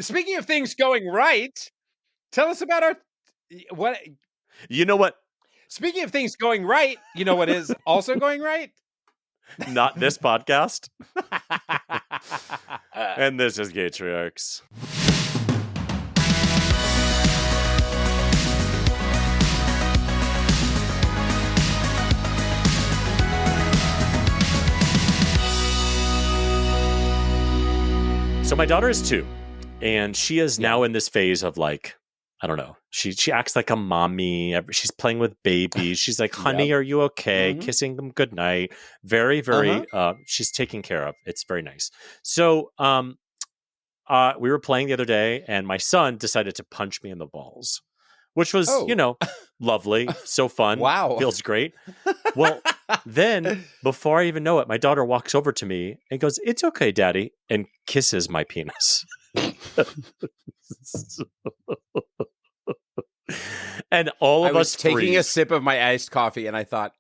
Speaking of things going right, tell us about our what. You know what? Speaking of things going right, you know what is also going right? Not this podcast. And this is Gaytriarchs. So my daughter is 2, and she is now in this phase of like, I don't know. She acts like a mommy. She's playing with babies. She's like, honey, are you okay? Mm-hmm. Kissing them goodnight. Very, very, she's taken care of. It's very nice. So we were playing the other day, and my son decided to punch me in the balls, which was, lovely. So fun. Wow. Feels great. Well, then before I even know it, my daughter walks over to me and goes, "It's okay, Daddy," and kisses my penis. And all of us taking a sip of my iced coffee, and I thought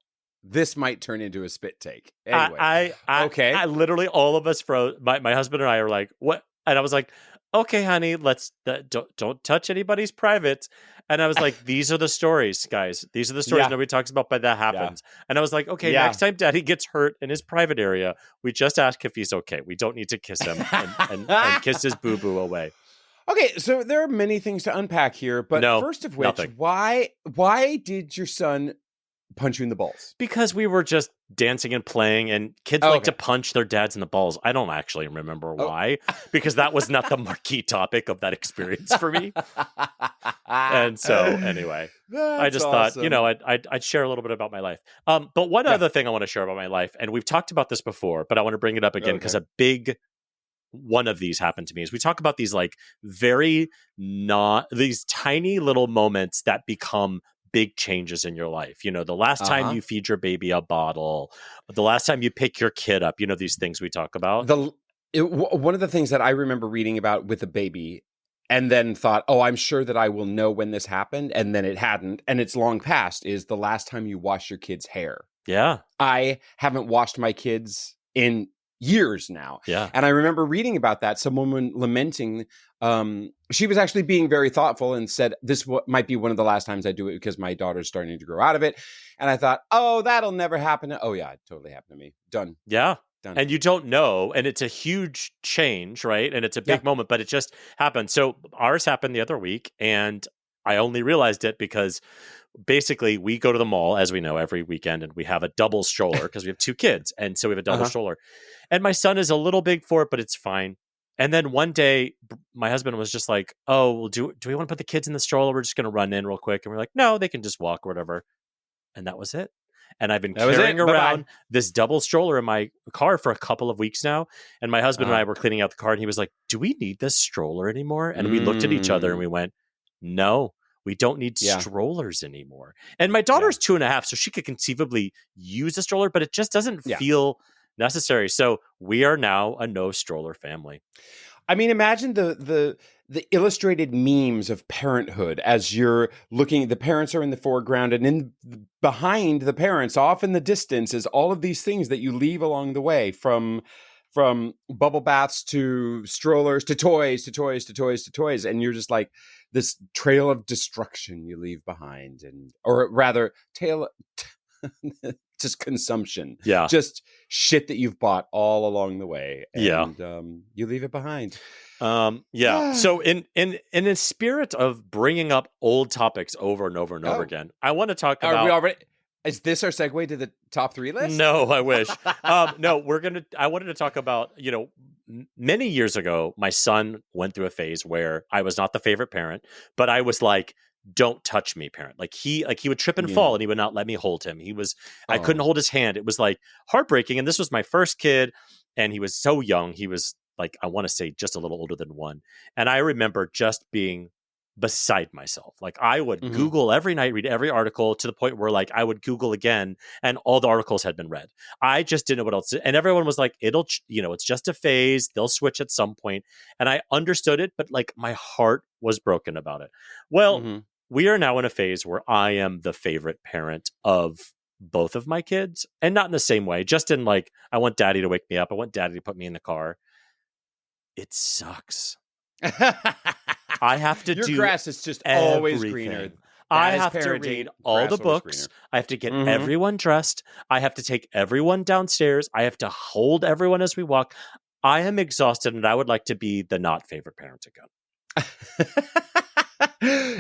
this might turn into a spit take. Anyway, okay. I literally, all of us froze. My husband and I are like, "What?" And I was like, "Okay, honey, let's don't touch anybody's privates." And I was like, "These are the stories, guys. These are the stories nobody talks about, but that happens." Yeah. And I was like, "Okay, next time Daddy gets hurt in his private area, we just ask if he's okay. We don't need to kiss him and kiss his boo boo away." Okay, so there are many things to unpack here, but first of which, nothing. why did your son punch you in the balls? Because we were just dancing and playing, and kids like to punch their dads in the balls. I don't actually remember why, because that was not the marquee topic of that experience for me. And so, anyway, I just thought, I'd share a little bit about my life. But one other thing I want to share about my life, and we've talked about this before, but I want to bring it up again because a big one of these happened to me is we talk about these like these tiny little moments that become big changes in your life. The last time you feed your baby a bottle, the last time you pick your kid up, these things we talk about. One of the things that I remember reading about with a baby and then thought, I'm sure that I will know when this happened. And then it hadn't. And it's long past is the last time you wash your kid's hair. Yeah. I haven't washed my kids in years now. Yeah. And I remember reading about that. Some woman lamenting, she was actually being very thoughtful and said, this might be one of the last times I do it because my daughter's starting to grow out of it. And I thought, that'll never happen. Oh yeah, it totally happened to me. Done. Yeah. Done. And you don't know. And it's a huge change, right? And it's a big moment, but it just happened. So ours happened the other week, and I only realized it because basically we go to the mall, as we know, every weekend, and we have a double stroller because we have 2 kids. And so we have a double stroller. And my son is a little big for it, but it's fine. And then one day, my husband was just like, well, do we want to put the kids in the stroller? We're just going to run in real quick. And we're like, no, they can just walk or whatever. And that was it. And I've been carrying around this double stroller in my car for a couple of weeks now. And my husband and I were cleaning out the car, and he was like, do we need this stroller anymore? And we looked at each other and we went, no. We don't need strollers anymore. And my daughter's 2.5, so she could conceivably use a stroller, but it just doesn't feel necessary. So we are now a no stroller family. I mean, imagine the illustrated memes of parenthood as you're looking. The parents are in the foreground, and behind the parents, off in the distance, is all of these things that you leave along the way, from bubble baths to strollers to toys to toys to toys to toys, and you're just like this trail of destruction you leave behind, or rather, just consumption, just shit that you've bought all along the way, and you leave it behind. So in the spirit of bringing up old topics over and over and over again, I want to talk about. Are we already? Is this our segue to the top 3 list? No, I wish. No, I wanted to talk about, many years ago, my son went through a phase where I was not the favorite parent, but I was like, don't touch me parent. Like he would trip and fall, and he would not let me hold him. I couldn't hold his hand. It was like heartbreaking. And this was my first kid, and he was so young. He was like, I want to say just a little older than 1. And I remember just being beside myself. Like I would Google every night, read every article, to the point where like I would Google again, and all the articles had been read. I just didn't know what else. And everyone was like, it's just a phase. They'll switch at some point. And I understood it, but like my heart was broken about it. Well, we are now in a phase where I am the favorite parent of both of my kids, and not in the same way, just in like, I want daddy to wake me up. I want daddy to put me in the car. It sucks. I have to Your do grass is just always greener. everything. I That is have to parenting. read all Grass the always books. greener. I have to get everyone dressed. I have to take everyone downstairs. I have to hold everyone as we walk. I am exhausted, and I would like to be the not favorite parent again.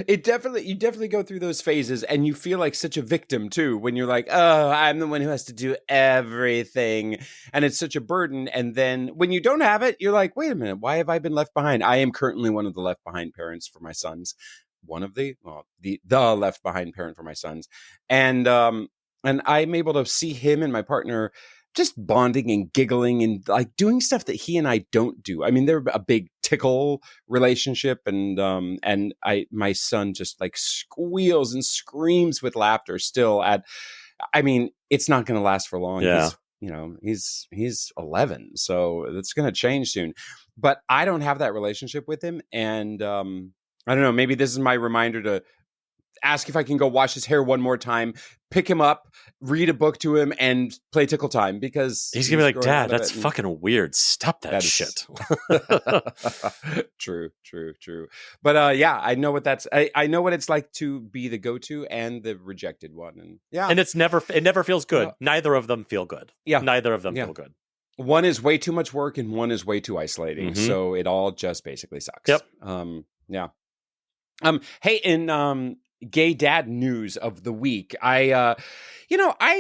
You definitely go through those phases, and you feel like such a victim too when you're like, oh, I'm the one who has to do everything, and it's such a burden. And then when you don't have it, you're like, wait a minute, why have I been left behind? I am currently one of the left behind parents for my sons. One of the left behind parent for my sons, and I'm able to see him and my partner just bonding and giggling and like doing stuff that he and I don't do. I mean, they're a big tickle relationship, and my son just like squeals and screams with laughter still at. I mean, it's not going to last for long. Yeah. He's 11, so it's going to change soon. But I don't have that relationship with him, and I don't know. Maybe this is my reminder to ask if I can go wash his hair one more time, pick him up, read a book to him, and play tickle time, because he's gonna be like, Dad, that's fucking weird. Stop that shit. True. But yeah, I know what I know what it's like to be the go-to and the rejected one, and and it never feels good. Neither of them feel good. Neither of them feel good. One is way too much work, and one is way too isolating. So it all just basically sucks. Yep. Yeah. Hey, in gay dad news of the week, I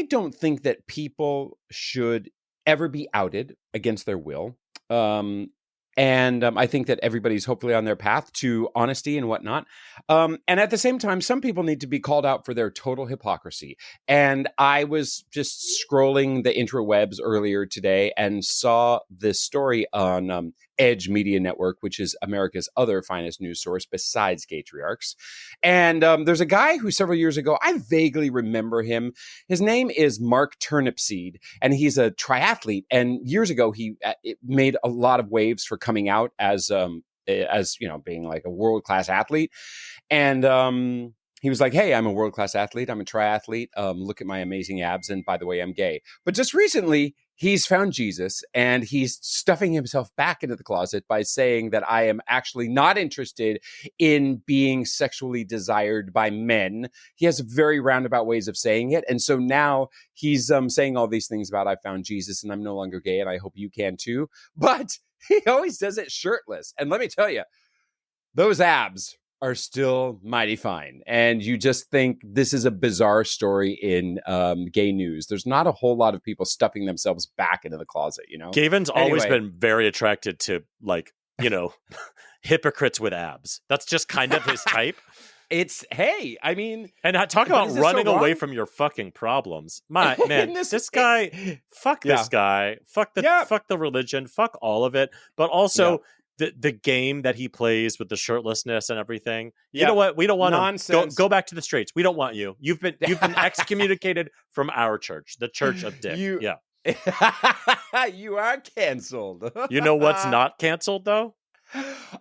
don't think that people should ever be outed against their will. And I think that everybody's hopefully on their path to honesty and whatnot. And at the same time, some people need to be called out for their total hypocrisy. And I was just scrolling the interwebs earlier today and saw this story on Edge Media Network, which is America's other finest news source besides Gaytriarchs. And there's a guy who several years ago, I vaguely remember him. His name is Mark Turnipseed, and he's a triathlete. And years ago, he made a lot of waves for coming out as being like a world-class athlete. And he was like, hey, I'm a world-class athlete. I'm a triathlete. Look at my amazing abs. And by the way, I'm gay. But just recently, he's found Jesus, and he's stuffing himself back into the closet by saying that I am actually not interested in being sexually desired by men. He has very roundabout ways of saying it. And so now he's saying all these things about I found Jesus and I'm no longer gay, and I hope you can too. But he always does it shirtless. And let me tell you, those abs are still mighty fine. And you just think this is a bizarre story in gay news. There's not a whole lot of people stuffing themselves back into the closet, Gavin's always been very attracted to, like, hypocrites with abs. That's just kind of his type. I mean... And talk about running away from your fucking problems. Man, this guy, fuck this guy. Fuck the religion. Fuck all of it. But also... The game that he plays with the shirtlessness and everything. You know what? We don't want nonsense. Go back to the straights. We don't want you. You've been excommunicated from our church, the Church of Dick. You are canceled. You know what's not canceled though?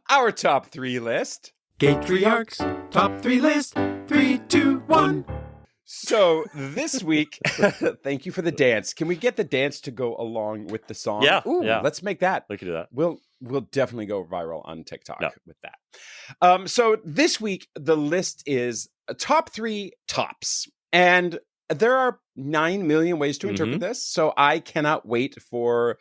Our top 3 list. Gaytriarchs top 3 list. 3, 2, 1. So this week, thank you for the dance. Can we get the dance to go along with the song? Yeah. Let's make that. We can do that. We'll definitely go viral on TikTok with that. So this week, the list is top 3 tops. And there are 9 million ways to interpret this. So I cannot wait for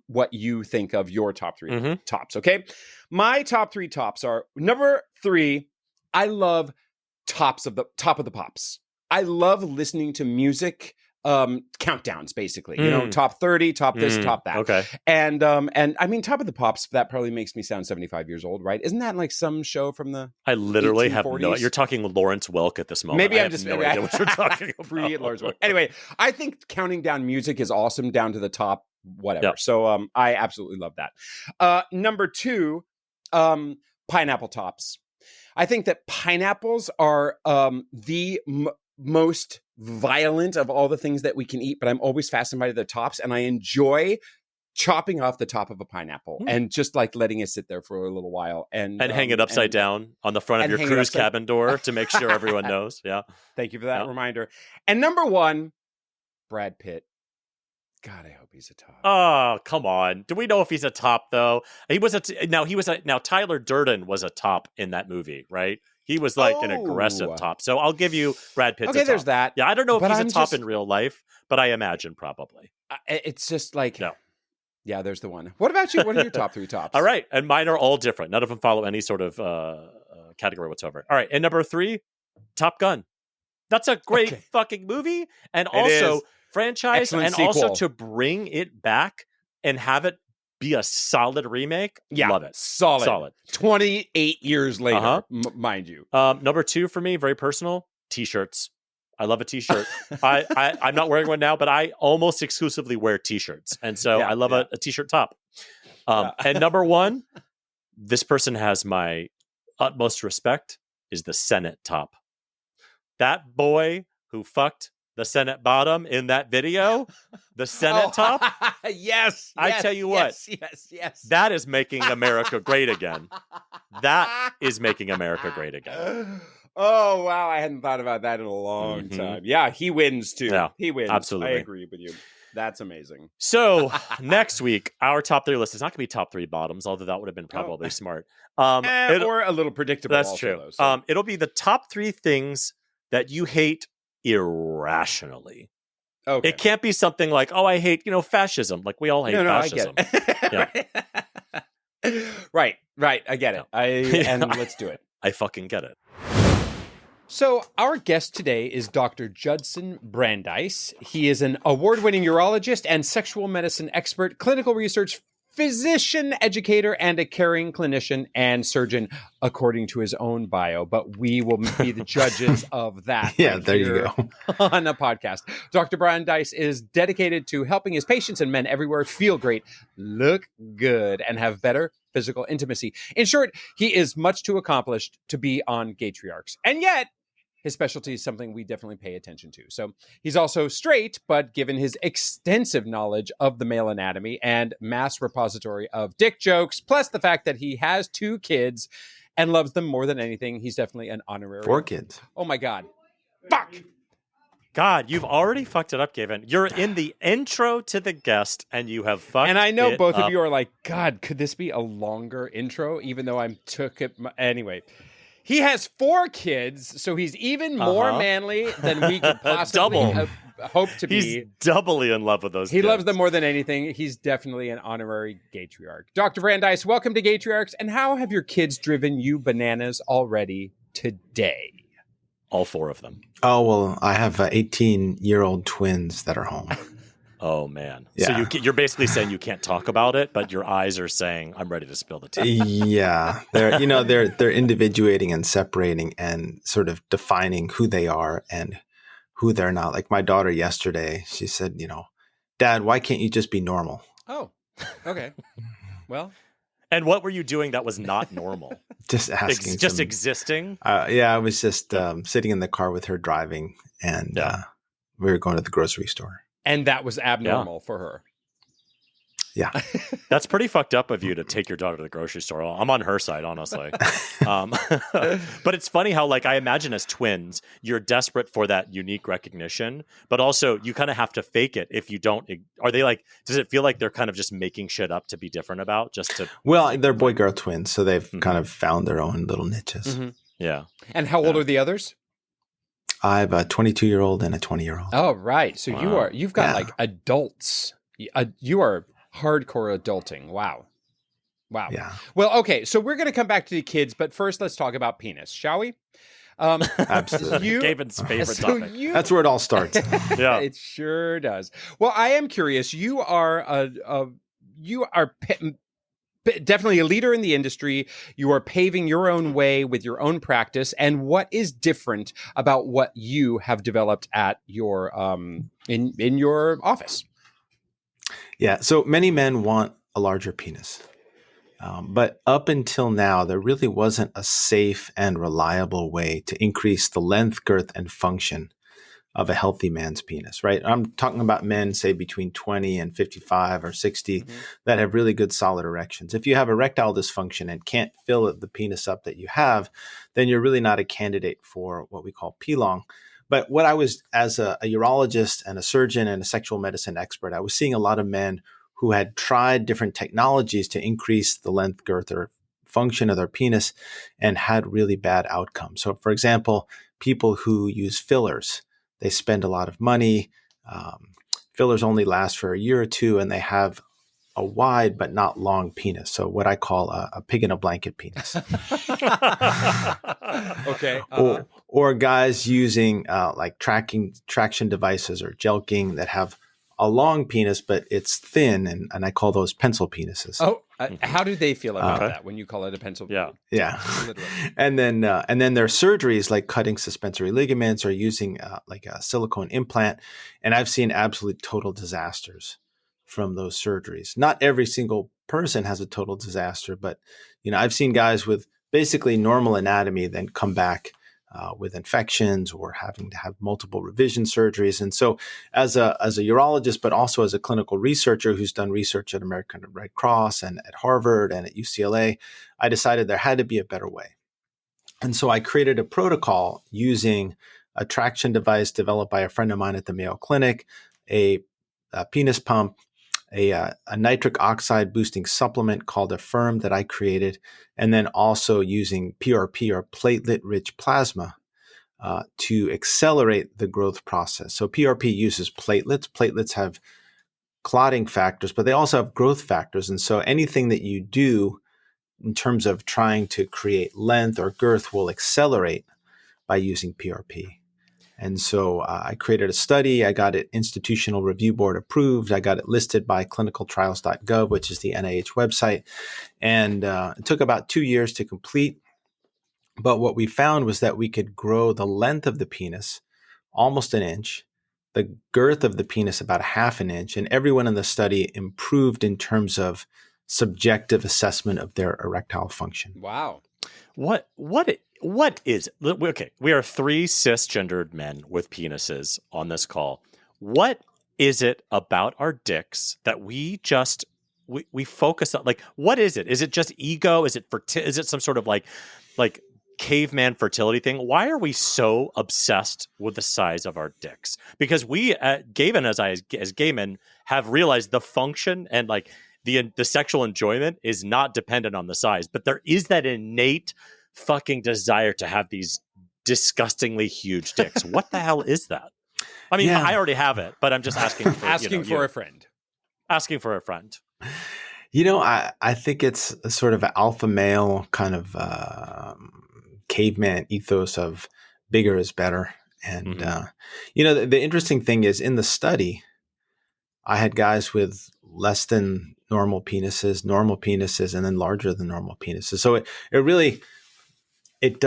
what you think of your top 3 tops. Okay. My top 3 tops are number 3. I love top of the pops. I love listening to music countdowns, basically. Top 30, top this, top that. Okay. And I mean, top of the pops, that probably makes me sound 75 years old, right? Isn't that like some show from the I literally 1840s? Have no... You're talking Lawrence Welk at this moment. Maybe I'm just no idea what you're talking about. Lawrence Welk. Anyway, I think counting down music is awesome down to the top, whatever. Yep. So I absolutely love that. Number 2, pineapple tops. I think that pineapples are the most violent of all the things that we can eat, but I'm always fascinated by the tops, and I enjoy chopping off the top of a pineapple and just like letting it sit there for a little while and hang it upside down on the front of your cruise cabin door to make sure everyone knows. Yeah. Thank you for that reminder. And number 1, Brad Pitt. God, I hope he's a top. Oh, come on. Do we know if he's a top though? Now Tyler Durden was a top in that movie, right? He was like an aggressive top. So I'll give you Brad Pitt's a top. There's that. Yeah, I don't know if But he's I'm a top just- in real life, but I imagine probably. It's just like, No. Yeah, there's the one. What about you? What are your top 3 tops? All right. And mine are all different. None of them follow any sort of category whatsoever. All right. And number 3, Top Gun. That's a great fucking movie. And also franchise. Excellent and sequel. also to bring it back and have it be a solid remake. Yeah, love it. Solid. 28 years later, mind you. Number 2 for me, very personal, T-shirts. I love a T-shirt. I'm not wearing one now, but I almost exclusively wear T-shirts. And so I love a T-shirt top. And number 1, this person has my utmost respect, is the Senate top. That boy who fucked the Senate bottom in that video, the Senate top. Yes. I tell you what. Yes. That is making America great again. That is making America great again. Oh, wow. I hadn't thought about that in a long time. Yeah, he wins too. Yeah, he wins. absolutely. I agree with you. That's amazing. So next week, our top 3 list is not going to be top 3 bottoms, although that would have been probably smart. Or a little predictable. That's also, true. Though, so. It'll be the top 3 things that you hate irrationally. Okay. It can't be something like, I hate, fascism. Like we all hate fascism. I get it. Right. I get it. And let's do it. I fucking get it. So our guest today is Dr. Judson Brandeis. He is an award-winning urologist and sexual medicine expert, clinical research physician, educator, and a caring clinician and surgeon, according to his own bio. But we will be the judges of that. Yeah, there you go. On a podcast. Dr. Brandeis is dedicated to helping his patients and men everywhere feel great, look good, and have better physical intimacy. In short, he is much too accomplished to be on Gaytriarchs. And yet, his specialty is something we definitely pay attention to. So he's also straight, but given his extensive knowledge of the male anatomy and mass repository of dick jokes, plus the fact that he has 2 kids and loves them more than anything, he's definitely an honorary. 4 kids. Oh my God. Fuck. God, you've already fucked it up, Gavin. You're in the intro to the guest, and you have fucked. And I know it both up. of you are like, God, could this be a longer intro? Even though I took it. Anyway. He has 4 kids, so he's even more manly than we could possibly hope to be. He's doubly in love with those kids. He loves them more than anything. He's definitely an honorary Gaytriarch. Dr. Brandeis, welcome to Gaytriarchs. And how have your kids driven you bananas already today? All 4 of them. Oh, well, I have 18-year-old twins that are home. Oh, man. Yeah. So you're basically saying you can't talk about it, but your eyes are saying, I'm ready to spill the tea. Yeah. They're individuating and separating and sort of defining who they are and who they're not. Like my daughter yesterday, she said, Dad, why can't you just be normal? Oh, okay. Well. And what were you doing that was not normal? Just asking. Existing? Yeah, I was just sitting in the car with her driving, and we were going to the grocery store. And that was abnormal for her. Yeah. That's pretty fucked up of you to take your daughter to the grocery store. I'm on her side, honestly. But it's funny how, I imagine as twins, you're desperate for that unique recognition, but also you kind of have to fake it if you don't. Are they does it feel like they're kind of just making shit up to be different about just to? Well, they're boy-girl twins, so they've kind of found their own little niches. Mm-hmm. Yeah. And how old are the others? I have a 22-year-old and a 20-year-old. Oh, right. So you've got adults. You are hardcore adulting. Wow. Yeah. Well, okay. So we're going to come back to the kids, but first let's talk about penis, shall we? Absolutely. Gavin's favorite topic. That's where it all starts. Yeah. It sure does. Well, I am curious. You are definitely a leader in the industry. You are paving your own way with your own practice. And what is different about what you have developed at your in your office? Yeah. So many men want a larger penis. But up until now, there really wasn't a safe and reliable way to increase the length, girth, and function of a healthy man's penis, right? I'm talking about men, say, between 20 and 55 or 60 that have really good solid erections. If you have erectile dysfunction and can't fill the penis up that you have, then you're really not a candidate for what we call P-long, But what I was, as a urologist and a surgeon and a sexual medicine expert, I was seeing a lot of men who had tried different technologies to increase the length, girth, or function of their penis and had really bad outcomes. So, for example, people who use fillers, they spend a lot of money. Fillers only last for a year or two, and they have a wide but not long penis. So what I call a pig in a blanket penis. Okay. Or guys using like traction devices or jelking that have a long penis, but it's thin. And I call those pencil penises. Oh, how do they feel about that when you call it a pencil? Yeah. Yeah. And then there are surgeries like cutting suspensory ligaments or using like a silicone implant. And I've seen absolute total disasters from those surgeries. Not every single person has a total disaster, but I've seen guys with basically normal anatomy then come back with infections or having to have multiple revision surgeries. And so as a urologist, but also as a clinical researcher who's done research at American Red Cross and at Harvard and at UCLA, I decided there had to be a better way. And so I created a protocol using a traction device developed by a friend of mine at the Mayo Clinic, a penis pump, a nitric oxide boosting supplement called Affirm that I created, and then also using PRP or platelet-rich plasma to accelerate the growth process. So PRP uses platelets. Platelets have clotting factors, but they also have growth factors. And so anything that you do in terms of trying to create length or girth will accelerate by using PRP. And so I created a study. I got it Institutional Review Board approved. I got it listed by clinicaltrials.gov, which is the NIH website. And it took about 2 years to complete. But what we found was that we could grow the length of the penis almost an inch, the girth of the penis about a half an inch, and everyone in the study improved in terms of subjective assessment of their erectile function. Wow. What is it? Okay, we are three cisgendered men with penises on this call. What is it about our dicks that we focus on? Like, what is it? Is it just ego? Is it some sort of like caveman fertility thing? Why are we so obsessed with the size of our dicks? Because we, Gavin, as gay men, have realized the function and like the sexual enjoyment is not dependent on the size, but there is that innate fucking desire to have these disgustingly huge dicks. What the hell is that? I mean, I already have it, but I'm just asking for a friend. Asking for a friend. I think it's a sort of an alpha male kind of caveman ethos of bigger is better. And, the interesting thing is in the study, I had guys with less than normal penises, and then larger than normal penises. So it really, it's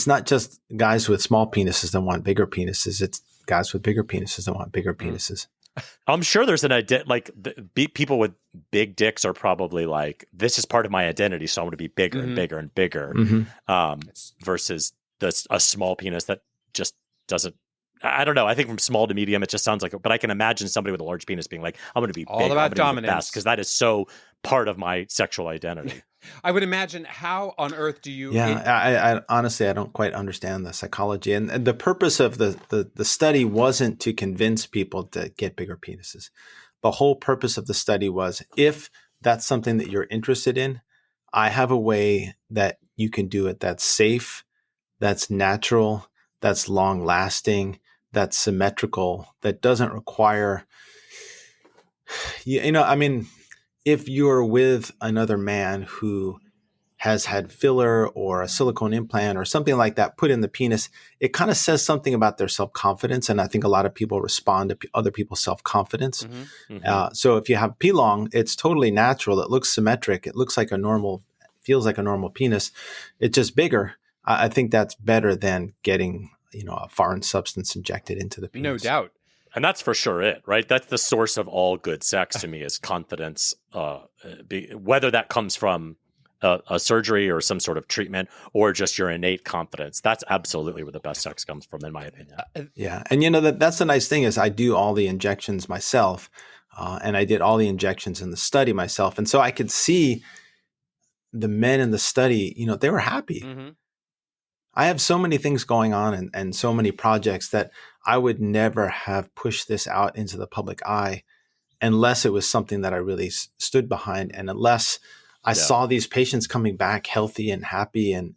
not just guys with small penises that want bigger penises. It's guys with bigger penises that want bigger penises. I'm sure there's an idea, like people with big dicks are probably like, this is part of my identity, so I want to be bigger and bigger and bigger, versus a small penis that just doesn't. I don't know. I think from small to medium, it just sounds like. But I can imagine somebody with a large penis being like, "I'm going to be all big, about dominance," because that is so part of my sexual identity. I would imagine. How on earth do you? I honestly, I don't quite understand the psychology, and the purpose of the study wasn't to convince people to get bigger penises. The whole purpose of the study was, if that's something that you're interested in, I have a way that you can do it that's safe, that's natural, that's long lasting, that's symmetrical, that doesn't require, if you're with another man who has had filler or a silicone implant or something like that put in the penis, it kind of says something about their self-confidence. And I think a lot of people respond to other people's self-confidence. So if you have P-long, it's totally natural. It looks symmetric. It looks like feels like a normal penis. It's just bigger. I think that's better than getting, a foreign substance injected into the penis. No doubt. And that's for sure it, right? That's the source of all good sex to me is confidence, whether that comes from a surgery or some sort of treatment or just your innate confidence. That's absolutely where the best sex comes from, in my opinion. Yeah. And that's the nice thing is I do all the injections myself, and I did all the injections in the study myself. And so I could see the men in the study, they were happy. I have so many things going on and so many projects that I would never have pushed this out into the public eye unless it was something that I really stood behind, and unless I saw these patients coming back healthy and happy and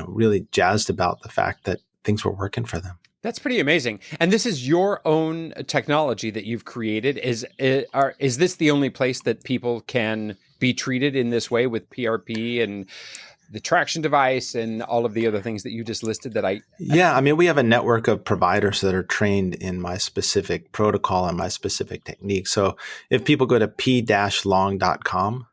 really jazzed about the fact that things were working for them. That's pretty amazing. And this is your own technology that you've created. Is this the only place that people can be treated in this way with PRP and the traction device and all of the other things that you just listed Yeah, I mean, we have a network of providers that are trained in my specific protocol and my specific technique. So if people go to p-long.com,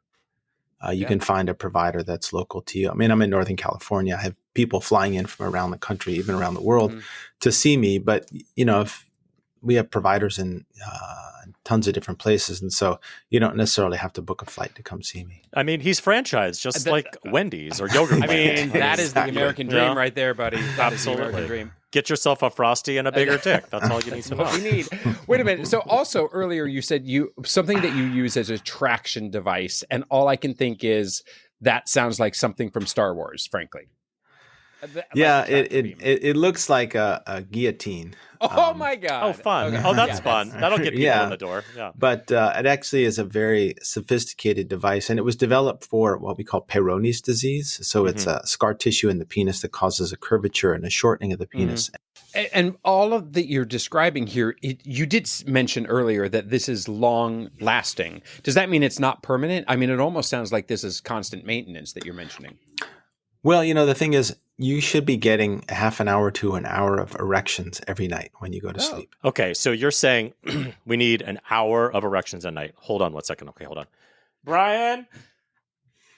you can find a provider that's local to you. I mean, I'm in Northern California. I have people flying in from around the country, even around the world, to see me. But, if we have providers in tons of different places. And so you don't necessarily have to book a flight to come see me. I mean, he's franchised just like Wendy's or Yogurt. I mean, that is the American dream right there, buddy. That is the American dream. Get yourself a Frosty and a bigger dick. That's all you need to know. What we need. Wait a minute. So also earlier you said something that you use as a traction device, and all I can think is that sounds like something from Star Wars, frankly. Yeah, it looks like a guillotine. Oh my God. Oh, fun. Okay. Oh, that's fun. That'll get people in the door. Yeah. But it actually is a very sophisticated device, and it was developed for what we call Peyronie's disease. So it's a scar tissue in the penis that causes a curvature and a shortening of the penis. And all of that you're describing here, you did mention earlier that this is long lasting. Does that mean it's not permanent? I mean, it almost sounds like this is constant maintenance that you're mentioning. Well, the thing is, you should be getting a half an hour to an hour of erections every night when you go to sleep. Okay, so you're saying we need an hour of erections a night. Hold on 1 second. Okay, hold on. Brian,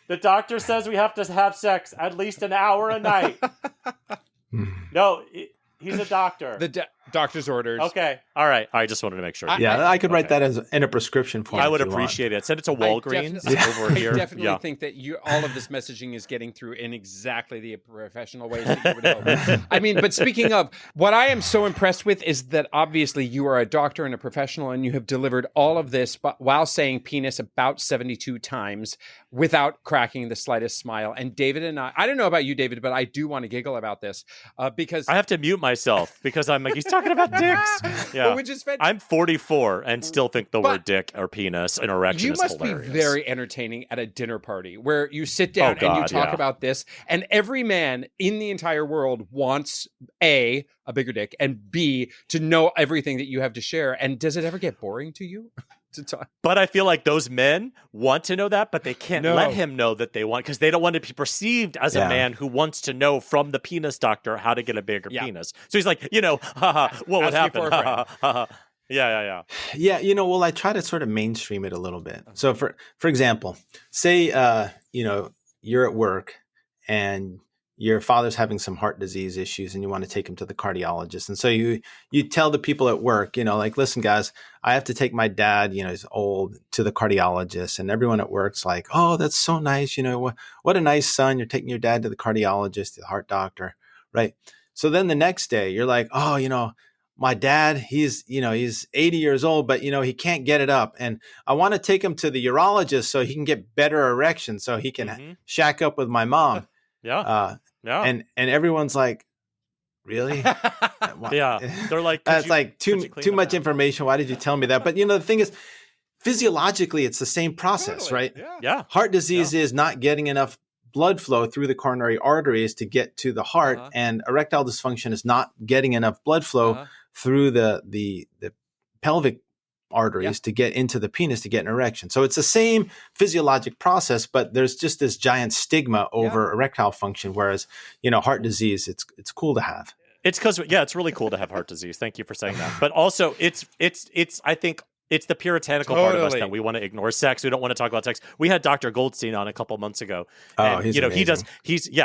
the doctor says we have to have sex at least an hour a night. No, he's a doctor. The doctor's orders. Okay. All right. I just wanted to make sure. I could write that as in a prescription form. I would appreciate it. Send it to Walgreens over here. I definitely think that all of this messaging is getting through in exactly the professional ways that you would hope. I mean, but speaking of, what I am so impressed with is that obviously you are a doctor and a professional, and you have delivered all of this while saying penis about 72 times without cracking the slightest smile. And David and I don't know about you, David, but I do want to giggle about this because I have to mute myself because I'm like, he's talking about dicks. Yeah. Which is fantastic. I'm 44 and still think the word dick or penis and erection is hilarious. You must be very entertaining at a dinner party where you sit down and you talk about this, and every man in the entire world wants A, a bigger dick, and B, to know everything that you have to share. And does it ever get boring to you? To talk? But I feel like those men want to know that, but they can't let him know that they want, because they don't want to be perceived as a man who wants to know from the penis doctor how to get a bigger penis. So he's like, what would happen? Yeah. Yeah, well, I try to sort of mainstream it a little bit. So for example, say you're at work and your father's having some heart disease issues and you want to take him to the cardiologist. And so you tell the people at work, like, listen, guys, I have to take my dad, he's old, to the cardiologist. And everyone at work's like, oh, that's so nice. What a nice son. You're taking your dad to the cardiologist, the heart doctor. Right. So then the next day you're like, oh, my dad, he's 80 years old, but, he can't get it up. And I want to take him to the urologist so he can get better erection so he can shack up with my mom. Yeah. And everyone's like, really? Yeah. They're like, that's like too much information. Why did you tell me that? But the thing is, physiologically, it's the same process, right? Yeah. Heart disease is not getting enough blood flow through the coronary arteries to get to the heart, and erectile dysfunction is not getting enough blood flow through the pelvic arteries to get into the penis to get an erection. So it's the same physiologic process, but there's just this giant stigma over erectile function. Whereas, heart disease, it's cool to have. It's because, it's really cool to have heart disease. Thank you for saying that. But also it's I think it's the puritanical part of us that we want to ignore sex. We don't want to talk about sex. We had Dr. Goldstein on a couple months ago. And, he's amazing.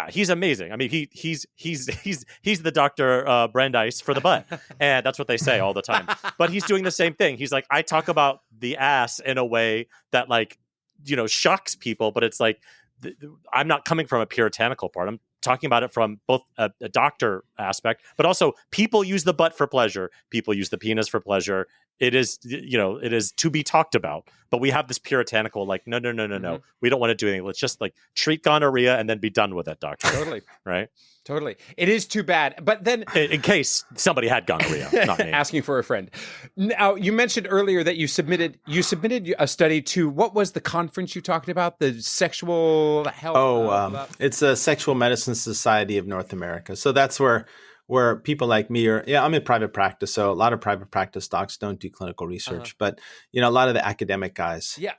He's amazing. I mean, he's the Dr. Brandeis for the butt. And that's what they say all the time. But he's doing the same thing. He's like, I talk about the ass in a way that shocks people, but it's like, I'm not coming from a puritanical part. I'm talking about it from both a doctor aspect, but also people use the butt for pleasure. People use the penis for pleasure. It is, it is to be talked about. But we have this puritanical, like, no. We don't want to do anything. Let's just like treat gonorrhea and then be done with it, doctor. Totally. Right? Totally. It is too bad. But then, in case somebody had gonorrhea, not me. Asking for a friend. Now, you mentioned earlier that you submitted a study to, what was the conference you talked about? The sexual health. It's a Sexual Medicine Society of North America. So that's where people like me I'm in private practice. So a lot of private practice docs don't do clinical research, but a lot of the academic guys. Yeah.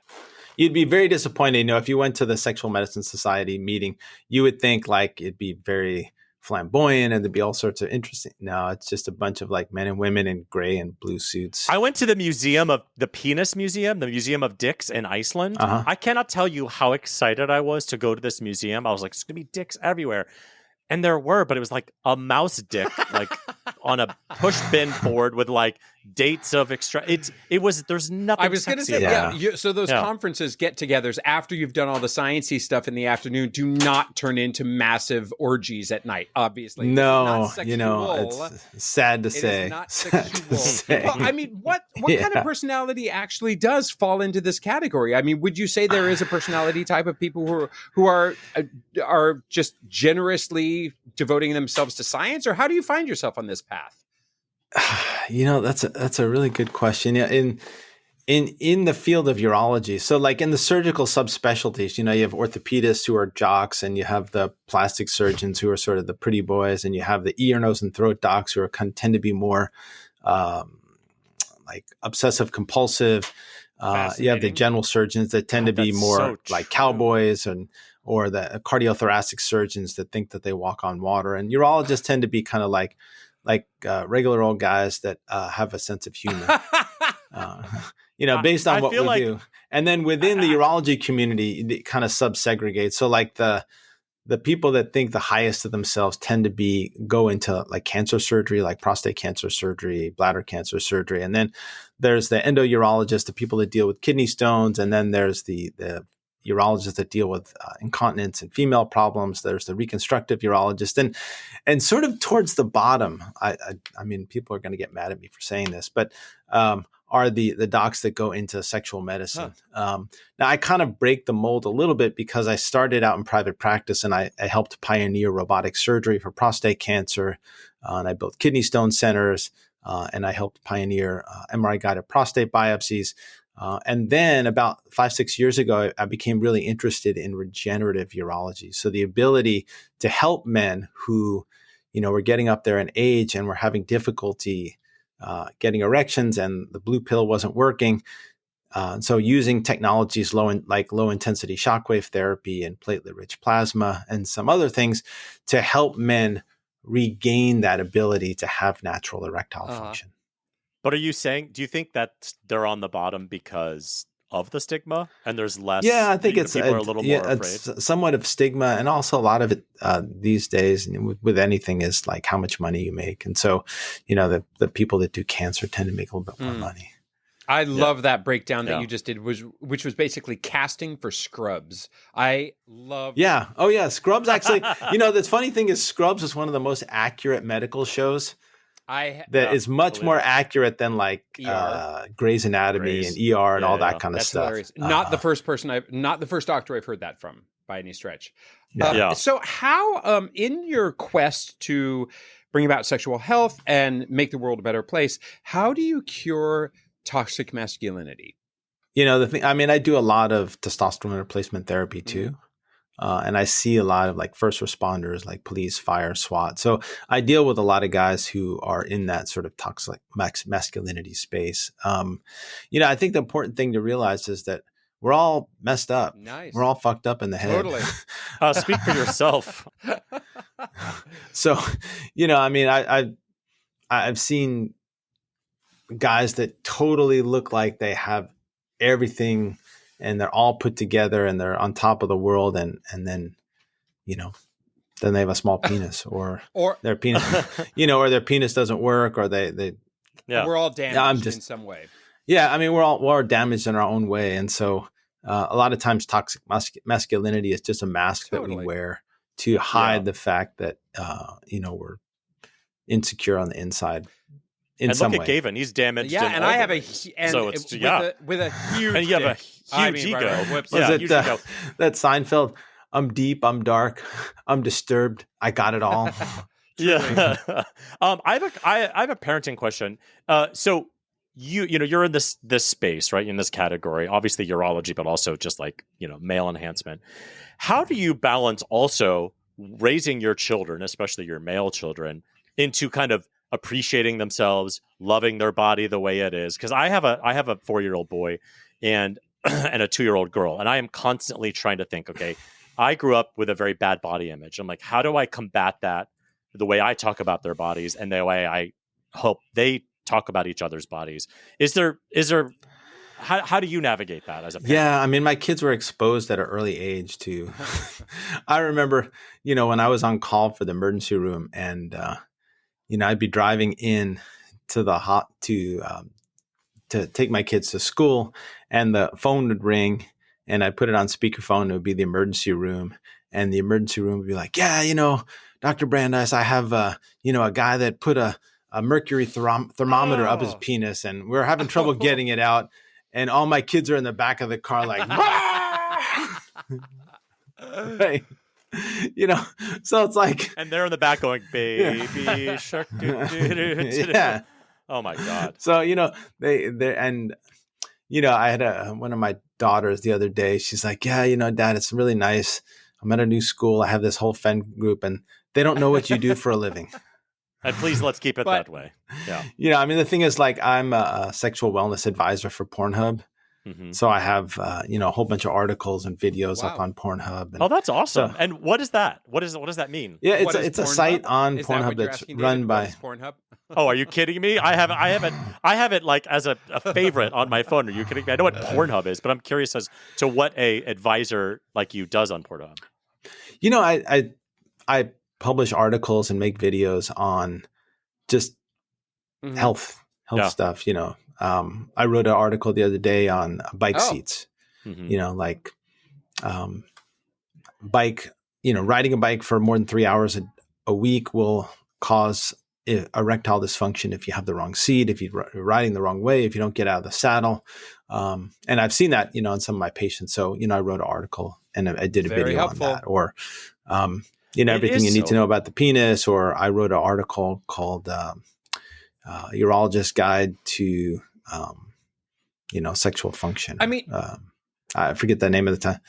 You'd be very disappointed. If you went to the Sexual Medicine Society meeting, you would think like it'd be very flamboyant and there'd be all sorts of interesting. No, it's just a bunch of like men and women in gray and blue suits. I went to the Penis Museum, the Museum of Dicks in Iceland. I cannot tell you how excited I was to go to this museum. I was like, there's going to be dicks everywhere. And there were, but it was like a mouse dick, like on a push bin board with like dates of extra. There's nothing. I was going to say, so those conferences, get-togethers after you've done all the sciencey stuff in the afternoon, do not turn into massive orgies at night. Obviously, no, it's sad to say. It is not sexual. Well, I mean, what kind of personality actually does fall into this category? I mean, would you say there is a personality type of people who are just generously devoting themselves to science, or how do you find yourself on this path? That's a really good question. Yeah, in the field of urology, so like in the surgical subspecialties, you have orthopedists who are jocks, and you have the plastic surgeons who are sort of the pretty boys, and you have the ear, nose, and throat docs who tend to be more like obsessive compulsive. You have the general surgeons that tend to be more like cowboys, or the cardiothoracic surgeons that think that they walk on water, and urologists tend to be kind of like regular old guys that have a sense of humor, based on what we do. And then within the urology community, it kind of sub-segregates. So like the people that think the highest of themselves tend to go into like cancer surgery, like prostate cancer surgery, bladder cancer surgery. And then there's the endourologists, the people that deal with kidney stones. And then there's the urologists that deal with incontinence and female problems. There's the reconstructive urologist, and sort of towards the bottom. I mean, people are going to get mad at me for saying this, but are the docs that go into sexual medicine. Now, I kind of break the mold a little bit because I started out in private practice, and I helped pioneer robotic surgery for prostate cancer, and I built kidney stone centers, and I helped pioneer MRI-guided prostate biopsies. And then about 5-6 years ago, I became really interested in regenerative urology. So the ability to help men who, were getting up there in age and were having difficulty getting erections, and the blue pill wasn't working. So using technologies low intensity shockwave therapy and platelet-rich plasma and some other things to help men regain that ability to have natural erectile function. But do you think that they're on the bottom because of the stigma, and there's less? Yeah, I think people are a little more afraid. It's somewhat of stigma, and also a lot of it these days with anything is like how much money you make, and so the people that do cancer tend to make a little bit more money. I love that breakdown that you just did, which was basically casting for Scrubs. I love. Yeah. Oh yeah, Scrubs actually. The funny thing is, Scrubs is one of the most accurate medical shows. That is much more accurate than like Grey's Anatomy and ER and all that kind of stuff. Hilarious. Not the first doctor I've heard that from by any stretch. So how, in your quest to bring about sexual health and make the world a better place, how do you cure toxic masculinity? The thing, I mean, I do a lot of testosterone replacement therapy too. And I see a lot of like first responders, like police, fire, SWAT. So I deal with a lot of guys who are in that sort of toxic masculinity space. I think the important thing to realize is that we're all messed up. Nice. We're all fucked up in the head. Totally. Speak for yourself. So, I mean, I've seen guys that totally look like they have everything, and they're all put together, and they're on top of the world, and then, then they have a small penis, or their penis, or their penis doesn't work, or they we're all damaged in some way. Yeah, I mean, we're damaged in our own way, and so A lot of times toxic masculinity is just a mask that we Totally. wear to hide the fact that, we're insecure on the inside in And some look way. at Gavin; he's damaged. Yeah, in and all I the have ways. so it's with a huge and you have a dick. huge I mean, ego. whoops. Yeah, Was huge it ego. that Seinfeld? I'm deep, I'm dark, I'm disturbed. I got it all. Yeah. I have a parenting question. So you're in this space, right? In this category, obviously urology, but also just like, male enhancement. How do you balance also raising your children, especially your male children, into kind of appreciating themselves, loving their body the way it is? Because I have a 4-year-old boy and and a 2-year-old girl, and I am constantly trying to think, okay, I grew up with a very bad body image. I'm like, how do I combat that? The way I talk about their bodies and the way I hope they talk about each other's bodies. Is there how do you navigate that as a parent? Yeah, I mean, my kids were exposed at an early age to. I remember, when I was on call for the emergency room, and I'd be driving in to the to take my kids to school, and the phone would ring, and I'd put it on speakerphone. It would be the emergency room, and the emergency room would be like, "Yeah, Dr. Brandeis, I have a guy that put a mercury thermometer up his penis, and we're having trouble getting it out." And all my kids are in the back of the car like, right. So it's like, and they're in the back going, baby shark. Yeah. Oh my God. So, they and, I had one of my daughters the other day. She's like, yeah, Dad, it's really nice. I'm at a new school. I have this whole friend group, and they don't know what you do for a living. And please, let's keep it that way. Yeah. I mean, the thing is, like, I'm a sexual wellness advisor for Pornhub. Mm-hmm. So I have, a whole bunch of articles and videos up on Pornhub. And, that's awesome. And what is that? What does that mean? Yeah, it's a site on Pornhub that's run by Pornhub. Oh, are you kidding me? I have it like as a favorite on my phone. Are you kidding me? I know what Pornhub is, but I'm curious as to what a advisor like you does on Pornhub. I publish articles and make videos on just health stuff. I wrote an article the other day on bike seats. Like bike. Riding a bike for more than 3 hours a week will cause erectile dysfunction if you have the wrong seat, if you're riding the wrong way, if you don't get out of the saddle. And I've seen that, in some of my patients. So, I wrote an artical and I did a video on that. Or, everything you need to know about the penis. Or I wrote an article called Urologist Guide to, Sexual Function. I mean, I forget the name of the time.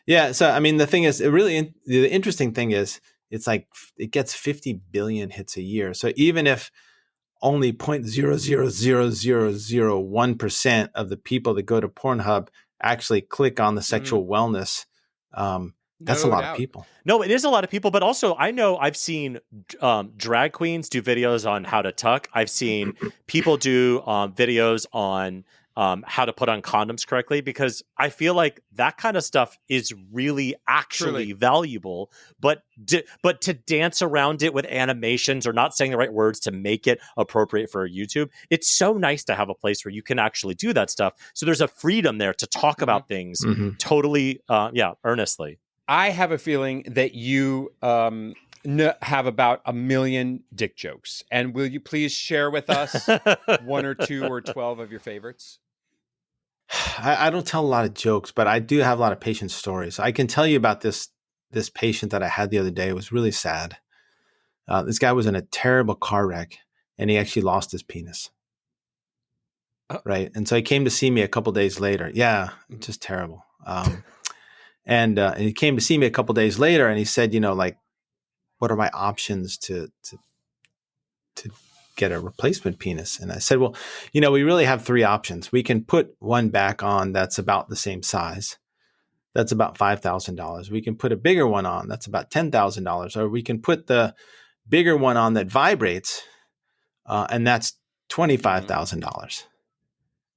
Yeah. So, I mean, the thing is, the interesting thing is, it's like it gets 50 billion hits a year. So even if only 0.00001% of the people that go to Pornhub actually click on the sexual wellness, that's a lot of people. No, it is a lot of people. But also, I know I've seen drag queens do videos on how to tuck. I've seen people do videos on how to put on condoms correctly, because I feel like that kind of stuff is really actually valuable, but to dance around it with animations or not saying the right words to make it appropriate for YouTube, it's so nice to have a place where you can actually do that stuff. So there's a freedom there to talk about things totally, earnestly. I have a feeling that you have about 1 million dick jokes. And will you please share with us 1 or 2 or 12 of your favorites? I don't tell a lot of jokes, but I do have a lot of patient stories. I can tell you about this patient that I had the other day. It was really sad. This guy was in a terrible car wreck, and he actually lost his penis. Right. And so he came to see me a couple days later. Yeah, just terrible. And he came to see me a couple days later, and he said, what are my options to get a replacement penis? And I said, well, we really have 3 options. We can put one back on that's about the same size. That's about $5,000. We can put a bigger one on. That's about $10,000. Or we can put the bigger one on that vibrates, and that's $25,000.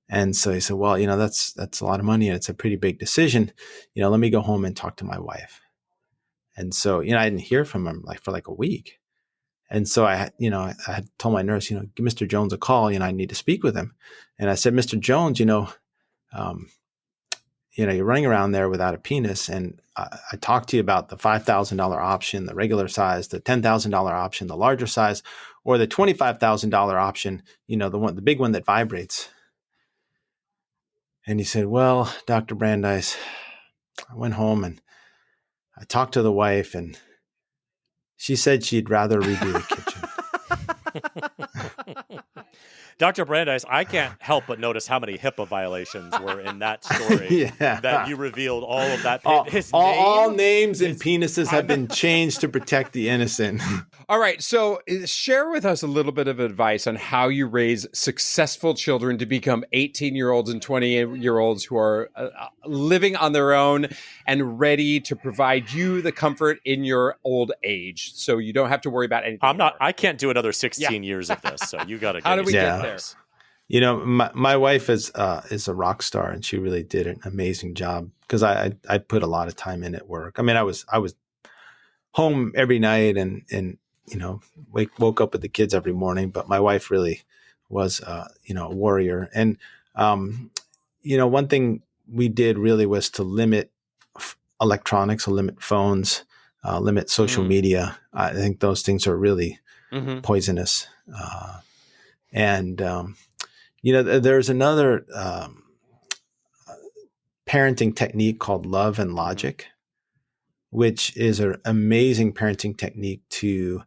And so he said, well, that's a lot of money, and it's a pretty big decision. Let me go home and talk to my wife. And so, I didn't hear from him for a week. And so I had told my nurse, give Mr. Jones a call, I need to speak with him. And I said, Mr. Jones, you're running around there without a penis. And I talked to you about the $5,000 option, the regular size, the $10,000 option, the larger size, or the $25,000 option, the big one that vibrates. And he said, well, Dr. Brandeis, I went home and I talked to the wife, and she said she'd rather redo the kitchen. Dr. Brandeis, I can't help but notice how many HIPAA violations were in that story that you revealed all of that. All names and penises have been changed to protect the innocent. All right. So share with us a little bit of advice on how you raise successful children to become 18-year-olds and 20-year-olds who are living on their own and ready to provide you the comfort in your old age. So you don't have to worry about anything. I can't do another 16 years of this. So you got to How do we get there? My wife is a rock star, and she really did an amazing job because I put a lot of time in at work. I mean, I was home every night and woke up with the kids every morning, but my wife really was a warrior. And one thing we did really was to limit electronics, limit phones, limit social media. I think those things are really poisonous. There's another parenting technique called love and logic, which is an amazing parenting technique to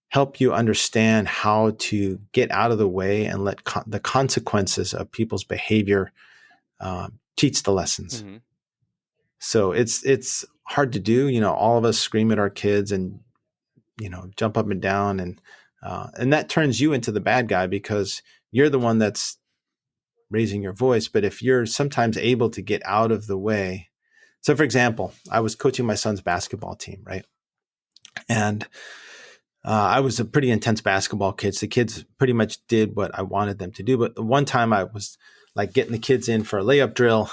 help you understand how to get out of the way and let the consequences of people's behavior teach the lessons. Mm-hmm. So it's hard to do. All of us scream at our kids and jump up and down, and that turns you into the bad guy because you're the one that's raising your voice. But if you're sometimes able to get out of the way. So for example, I was coaching my son's basketball team, right? And I was a pretty intense basketball kid. So the kids pretty much did what I wanted them to do. But the one time I was like getting the kids in for a layup drill.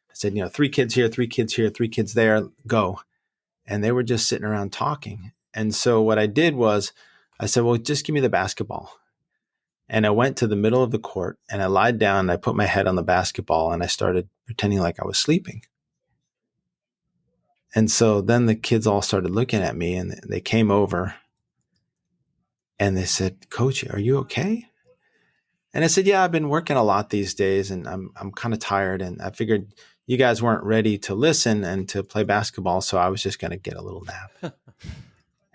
I said, 3 kids here, 3 kids here, 3 kids there, go. And they were just sitting around talking. And so what I did was I said, well, just give me the basketball. And I went to the middle of the court and I lied down and I put my head on the basketball and I started pretending like I was sleeping. And so then the kids all started looking at me and they came over and they said, Coach, are you okay? And I said, yeah, I've been working a lot these days and I'm kind of tired. And I figured you guys weren't ready to listen and to play basketball. So I was just going to get a little nap.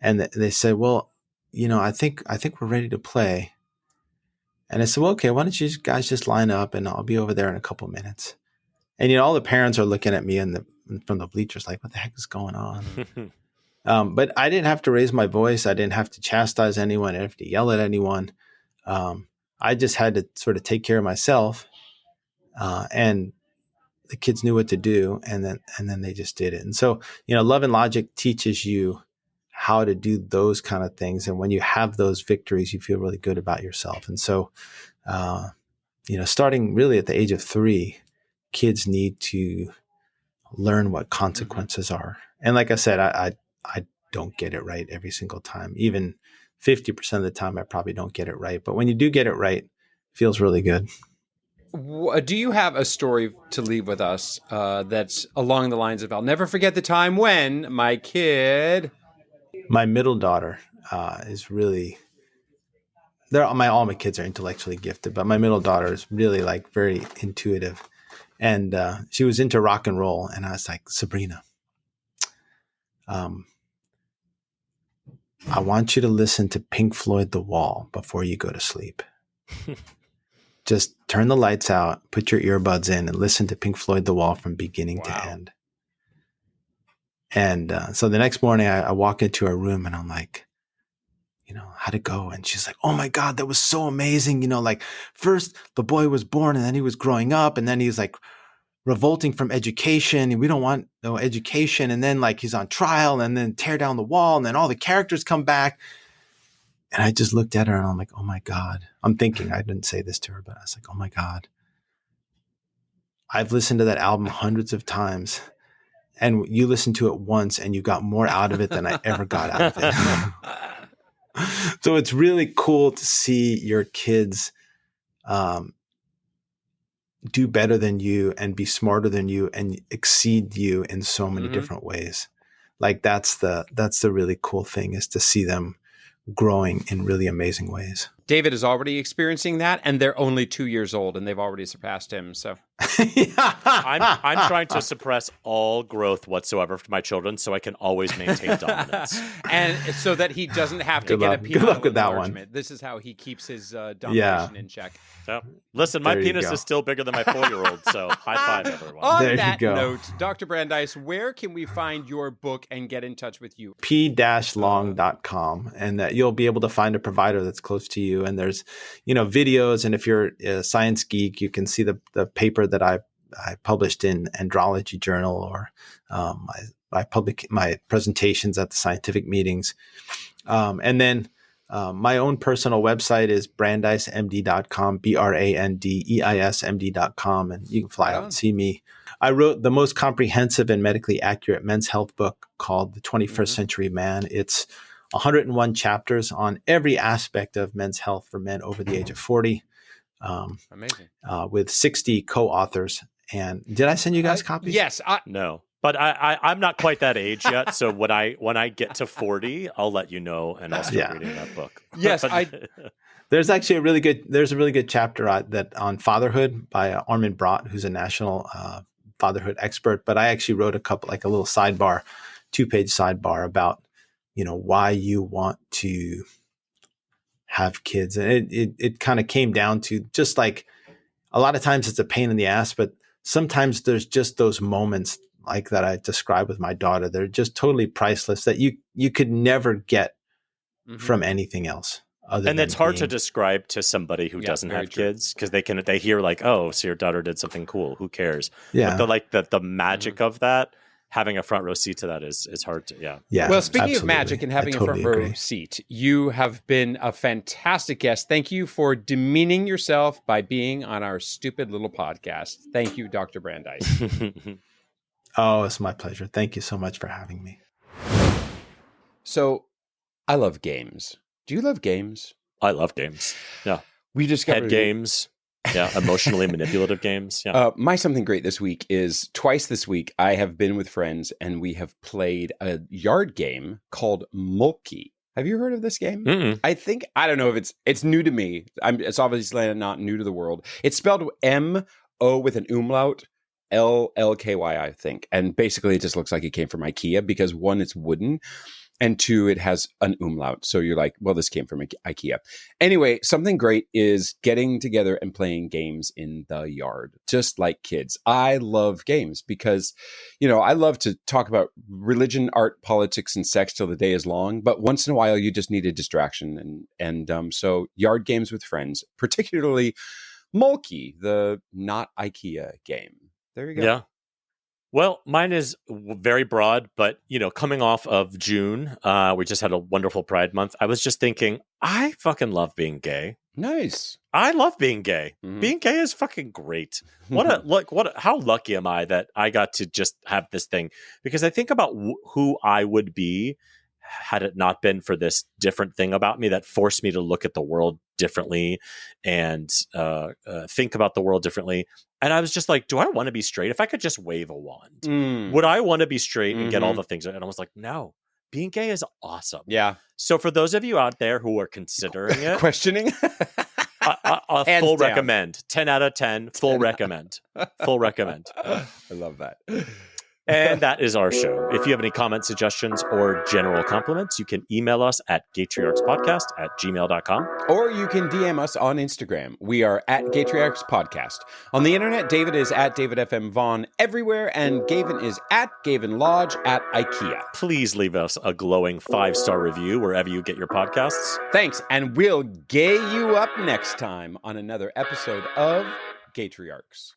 And they said, well, I think we're ready to play. And I said, well, okay, why don't you guys just line up and I'll be over there in a couple of minutes. And, all the parents are looking at me from the bleachers like, what the heck is going on? But I didn't have to raise my voice. I didn't have to chastise anyone. I didn't have to yell at anyone. I just had to sort of take care of myself. And the kids knew what to do. And then they just did it. And so, love and logic teaches you how to do those kind of things. And when you have those victories, you feel really good about yourself. And so, starting really at the age of 3, kids need to learn what consequences are. And like I said, I don't get it right every single time. Even 50% of the time, I probably don't get it right. But when you do get it right, it feels really good. Do you have a story to leave with us that's along the lines of, I'll never forget the time when my middle daughter is really, all my kids are intellectually gifted, but my middle daughter is really very intuitive. And she was into rock and roll. And I was like, Sabrina, I want you to listen to Pink Floyd The Wall before you go to sleep. Just turn the lights out, put your earbuds in, and listen to Pink Floyd The Wall from beginning to end. And so the next morning I walk into her room and I'm like, how'd it go? And she's like, oh my God, that was so amazing. First the boy was born and then he was growing up and then he was revolting from education and we don't want no education. And then he's on trial and then tear down the wall and then all the characters come back. And I just looked at her and I'm like, oh my God. I'm thinking, I didn't say this to her, but I was like, oh my God. I've listened to that album hundreds of times. And you listened to it once and you got more out of it than I ever got out of it. So it's really cool to see your kids do better than you and be smarter than you and exceed you in so many Mhm. different ways. Like that's the really cool thing, is to see them growing in really amazing ways. David is already experiencing that, and they're only 2 years old, and they've already surpassed him. So I'm trying to suppress all growth whatsoever for my children so I can always maintain dominance. and so that he doesn't have to Good get luck. a Good penile luck with that one. enlargement. This is how he keeps his domination in check. So, listen, my There you penis go. is still bigger than my 4-year-old, so high five, everyone. On There you that go. note, Dr. Brandeis, where can we find your book and get in touch with you? p-long.com, and that you'll be able to find a provider that's close to you. And there's, videos. And if you're a science geek, you can see the paper that I published in Andrology Journal, or my presentations at the scientific meetings. And then my own personal website is brandeismd.com, brandeismd.com, and you can fly out and see me. I wrote the most comprehensive and medically accurate men's health book called The 21st Century Man. It's 101 chapters on every aspect of men's health for men over the age of 40. Amazing. With 60 co-authors. And did I send you guys copies? Yes. No, but I'm not quite that age yet. So when I get to 40, I'll let you know, and I'll start reading that book. Yes, There's actually a really good chapter on fatherhood by Armin Brott, who's a national fatherhood expert. But I actually wrote a little sidebar, 2-page sidebar about, why you want to have kids. And it kind of came down to just like, a lot of times it's a pain in the ass, but sometimes there's just those moments like that I described with my daughter. They're just totally priceless, that you could never get from anything else. And it's hard to describe to somebody who doesn't have kids, because they hear like, oh, so your daughter did something cool. Who cares? Yeah. But the magic of that, having a front row seat to that is hard to, Yeah. Well, speaking absolutely. of magic and having a front row seat, you have been a fantastic guest. Thank you for demeaning yourself by being on our stupid little podcast. Thank you, Dr. Brandeis. Oh, it's my pleasure. Thank you so much for having me. So, I love games. Do you love games? I love games. Yeah. We discovered Head games. Yeah. Emotionally manipulative games. Yeah. My something great this week is twice this week I have been with friends and we have played a yard game called Mulkey. Have you heard of this game? Mm-mm. I don't know if it's new to me. It's obviously not new to the world. It's spelled M-O with an umlaut, L-L-K-Y, I think. And basically it just looks like it came from IKEA because 1, it's wooden, and 2, it has an umlaut. So you're like, well, this came from IKEA. Anyway, something great is getting together and playing games in the yard, just like kids. I love games because, I love to talk about religion, art, politics, and sex till the day is long. But once in a while, you just need a distraction. And so yard games with friends, particularly Mulkey, the not IKEA game. There you go. Yeah. Well, mine is very broad, but, coming off of June, we just had a wonderful Pride Month. I was just thinking, I fucking love being gay. Nice. I love being gay. Mhm. Being gay is fucking great. How lucky am I that I got to just have this thing? Because I think about who I would be had it not been for this different thing about me that forced me to look at the world differently and think about the world differently. And I was just like, do I want to be straight? If I could just wave a wand, would I want to be straight and get all the things? And I was like, no, being gay is awesome. Yeah. So for those of you out there who are considering it, questioning, a full recommend, 10 out of 10, full recommend, full recommend. I love that. And that is our show. If you have any comments, suggestions, or general compliments, you can email us at GaytriarchsPodcast@gmail.com. Or you can DM us on Instagram. We are at GaytriarchsPodcast. On the internet, David is at DavidFMVaughn everywhere, and Gavin is at Gavin Lodge at IKEA. Please leave us a glowing 5-star review wherever you get your podcasts. Thanks, and we'll gay you up next time on another episode of Gaytriarchs.